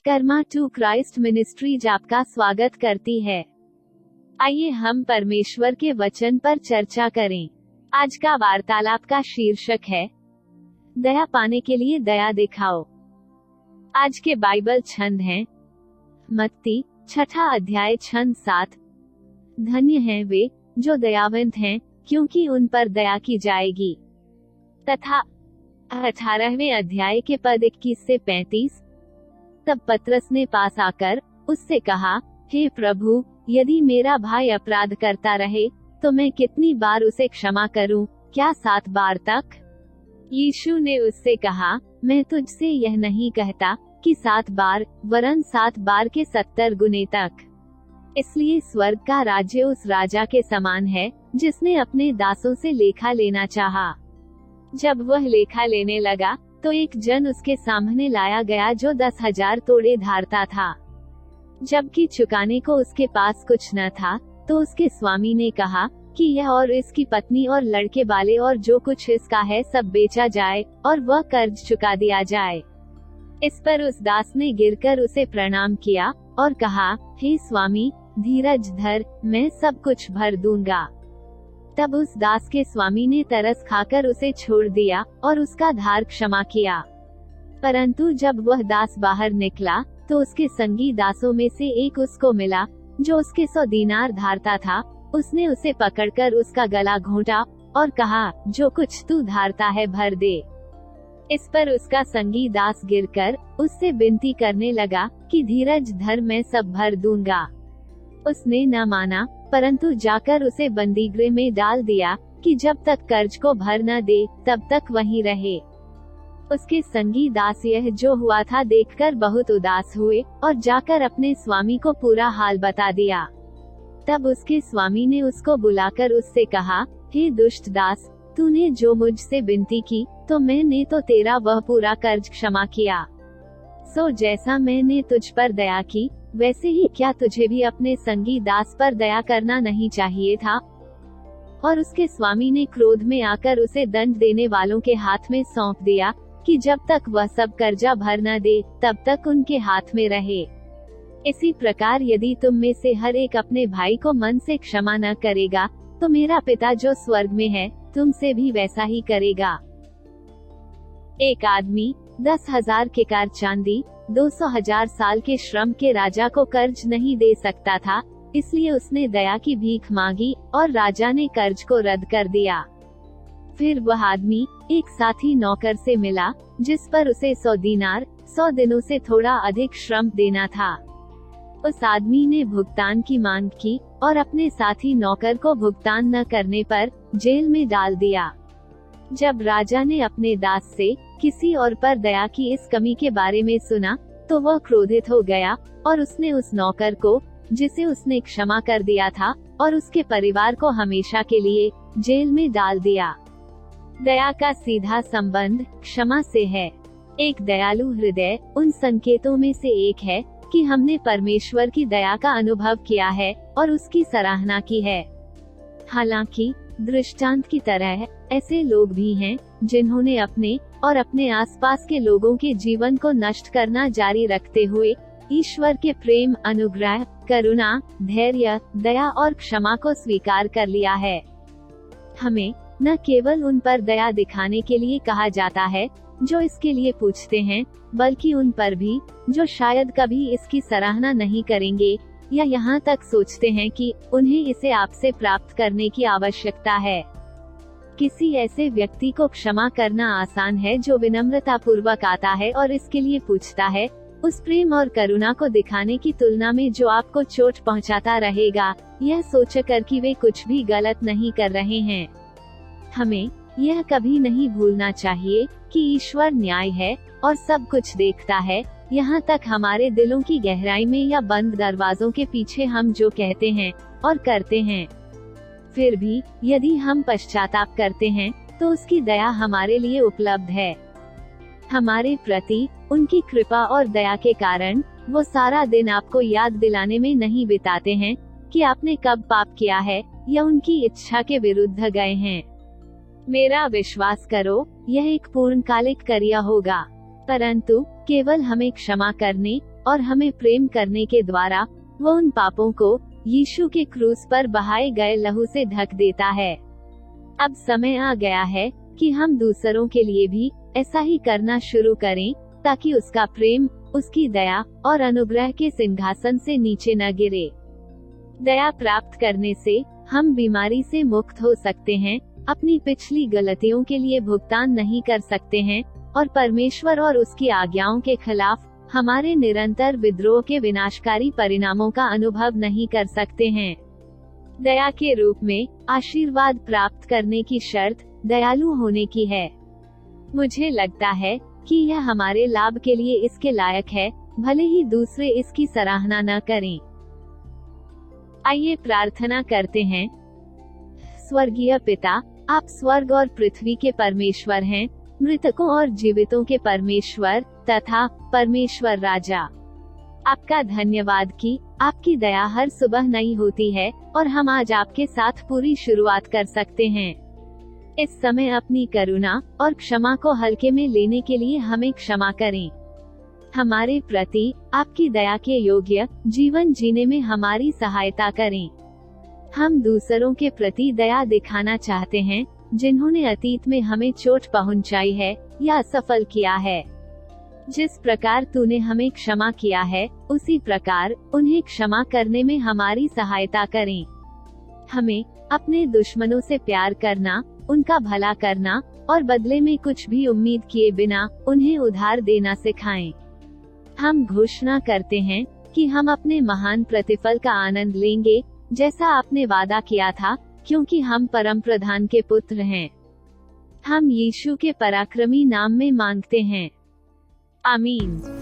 Karma to Christ ministries आपका स्वागत करती है। आइए हम परमेश्वर के वचन पर चर्चा करें। आज का वार्तालाप का शीर्षक है दया पाने के लिए दया दिखाओ। आज के बाइबल छंद हैं मत्ती 6 अध्याय छंद 7। धन्य हैं वे जो दयावंत हैं, क्योंकि उन पर दया की जाएगी। तथा 18वें अध्याय के पद 21 से 35। तब पतरस ने पास आकर उससे कहा, हे प्रभु, यदि मेरा भाई अपराध करता रहे तो मैं कितनी बार उसे क्षमा करूं, क्या 7 बार तक? यीशु ने उससे कहा, मैं तुझसे यह नहीं कहता कि 7 बार, वरन 7 बार के 70 गुने तक। इसलिए स्वर्ग का राज्य उस राजा के समान है जिसने अपने दासों से लेखा लेना चाहा। जब वह लेखा लेने लगा तो एक जन उसके सामने लाया गया जो 10,000 तोड़े धारता था। जबकि चुकाने को उसके पास कुछ न था, तो उसके स्वामी ने कहा कि यह और इसकी पत्नी और लड़के वाले और जो कुछ इसका है सब बेचा जाए और वह कर्ज चुका दिया जाए। इस पर उस दास ने गिरकर उसे प्रणाम किया और कहा, हे स्वामी, धीरज धर, मैं सब कुछ भर दूंगा। तब उस दास के स्वामी ने तरस खाकर उसे छोड़ दिया और उसका धार क्षमा किया। परंतु जब वह दास बाहर निकला तो उसके संगी दासों में से एक उसको मिला जो उसके 100 दीनार धारता था। उसने उसे पकड़कर उसका गला घोंटा और कहा, जो कुछ तू धारता है भर दे। इस पर उसका संगी दास गिरकर उससे विनती करने लगा कि धीरज धर, मैं सब भर दूंगा। उसने न माना, परंतु जाकर उसे बंदीगृह में डाल दिया कि जब तक कर्ज को भर न दे तब तक वहीं रहे। उसके संगी दास यह जो हुआ था देखकर बहुत उदास हुए और जाकर अपने स्वामी को पूरा हाल बता दिया। तब उसके स्वामी ने उसको बुलाकर उससे कहा, हे दुष्ट दास, तूने जो मुझसे विनती की तो मैंने तो तेरा वह पूरा कर्ज क्षमा किया। सो जैसा मैंने तुझ पर दया की, वैसे ही क्या तुझे भी अपने संगी दास पर दया करना नहीं चाहिए था? और उसके स्वामी ने क्रोध में आकर उसे दंड देने वालों के हाथ में सौंप दिया कि जब तक वह सब कर्जा भर न दे तब तक उनके हाथ में रहे। इसी प्रकार यदि तुम में से हर एक अपने भाई को मन से क्षमा न करेगा तो मेरा पिता जो स्वर्ग में है तुमसे भी वैसा ही करेगा। एक आदमी 10,000 केकार चांदी 200,000 साल के श्रम के राजा को कर्ज नहीं दे सकता था, इसलिए उसने दया की भीख मांगी और राजा ने कर्ज को रद्द कर दिया। फिर वह आदमी एक साथी नौकर से मिला जिस पर उसे 100 दीनार 100 दिनों से थोड़ा अधिक श्रम देना था। उस आदमी ने भुगतान की मांग की और अपने साथी नौकर को भुगतान न करने पर जेल में डाल दिया। जब राजा ने अपने दास से किसी और पर दया की इस कमी के बारे में सुना तो वह क्रोधित हो गया और उसने उस नौकर को जिसे उसने क्षमा कर दिया था और उसके परिवार को हमेशा के लिए जेल में डाल दिया। दया का सीधा संबंध क्षमा से है। एक दयालु हृदय उन संकेतों में से एक है कि हमने परमेश्वर की दया का अनुभव किया है और उसकी सराहना की है। हालांकि दृष्टांत की तरह ऐसे लोग भी हैं जिन्होंने अपने और अपने आसपास के लोगों के जीवन को नष्ट करना जारी रखते हुए ईश्वर के प्रेम, अनुग्रह, करुणा, धैर्य, दया और क्षमा को स्वीकार कर लिया है। हमें न केवल उन पर दया दिखाने के लिए कहा जाता है जो इसके लिए पूछते हैं, बल्कि उन पर भी जो शायद कभी इसकी सराहना नहीं करेंगे या यहाँ तक सोचते हैं कि उन्हें इसे आपसे प्राप्त करने की आवश्यकता है। किसी ऐसे व्यक्ति को क्षमा करना आसान है जो विनम्रता पूर्वक आता है और इसके लिए पूछता है, उस प्रेम और करुणा को दिखाने की तुलना में जो आपको चोट पहुंचाता रहेगा, यह सोचकर कि वे कुछ भी गलत नहीं कर रहे हैं। हमें यह कभी नहीं भूलना चाहिए कि ईश्वर न्याय है और सब कुछ देखता है, यहाँ तक हमारे दिलों की गहराई में या बंद दरवाजों के पीछे हम जो कहते हैं और करते हैं। फिर भी यदि हम पश्चाताप करते हैं तो उसकी दया हमारे लिए उपलब्ध है। हमारे प्रति उनकी कृपा और दया के कारण वो सारा दिन आपको याद दिलाने में नहीं बिताते हैं कि आपने कब पाप किया है या उनकी इच्छा के विरुद्ध गए हैं। मेरा विश्वास करो, यह एक पूर्णकालिक क्रिया होगा, परंतु केवल हमें क्षमा करने और हमें प्रेम करने के द्वारा वो उन पापों को यीशु के क्रूस पर बहाए गए लहू से ढक देता है। अब समय आ गया है कि हम दूसरों के लिए भी ऐसा ही करना शुरू करें, ताकि उसका प्रेम, उसकी दया और अनुग्रह के सिंहासन से नीचे न गिरे। दया प्राप्त करने से हम बीमारी से मुक्त हो सकते हैं, अपनी पिछली गलतियों के लिए भुगतान नहीं कर सकते हैं और परमेश्वर और उसकी आज्ञाओं के खिलाफ हमारे निरंतर विद्रोह के विनाशकारी परिणामों का अनुभव नहीं कर सकते हैं। दया के रूप में आशीर्वाद प्राप्त करने की शर्त दयालु होने की है। मुझे लगता है कि यह हमारे लाभ के लिए इसके लायक है, भले ही दूसरे इसकी सराहना न करें। आइए प्रार्थना करते हैं। स्वर्गीय पिता, आप स्वर्ग और पृथ्वी के परमेश्वर हैं, मृतकों और जीवितों के परमेश्वर तथा परमेश्वर राजा। आपका धन्यवाद कि आपकी दया हर सुबह नई होती है और हम आज आपके साथ पूरी शुरुआत कर सकते हैं। इस समय अपनी करुणा और क्षमा को हल्के में लेने के लिए हमें क्षमा करें। हमारे प्रति आपकी दया के योग्य जीवन जीने में हमारी सहायता करें। हम दूसरों के प्रति दया दिखाना चाहते हैं, जिन्होंने अतीत में हमें चोट पहुंचाई है या असफल किया है। जिस प्रकार तूने हमें क्षमा किया है, उसी प्रकार उन्हें क्षमा करने में हमारी सहायता करें। हमें अपने दुश्मनों से प्यार करना, उनका भला करना और बदले में कुछ भी उम्मीद किए बिना उन्हें उधार देना सिखाएं। हम घोषणा करते हैं कि हम अपने महान प्रतिफल का आनंद लेंगे, जैसा आपने वादा किया था, क्योंकि हम परम प्रधान के पुत्र हैं। हम यीशु के पराक्रमी नाम में मांगते हैं। आमीन।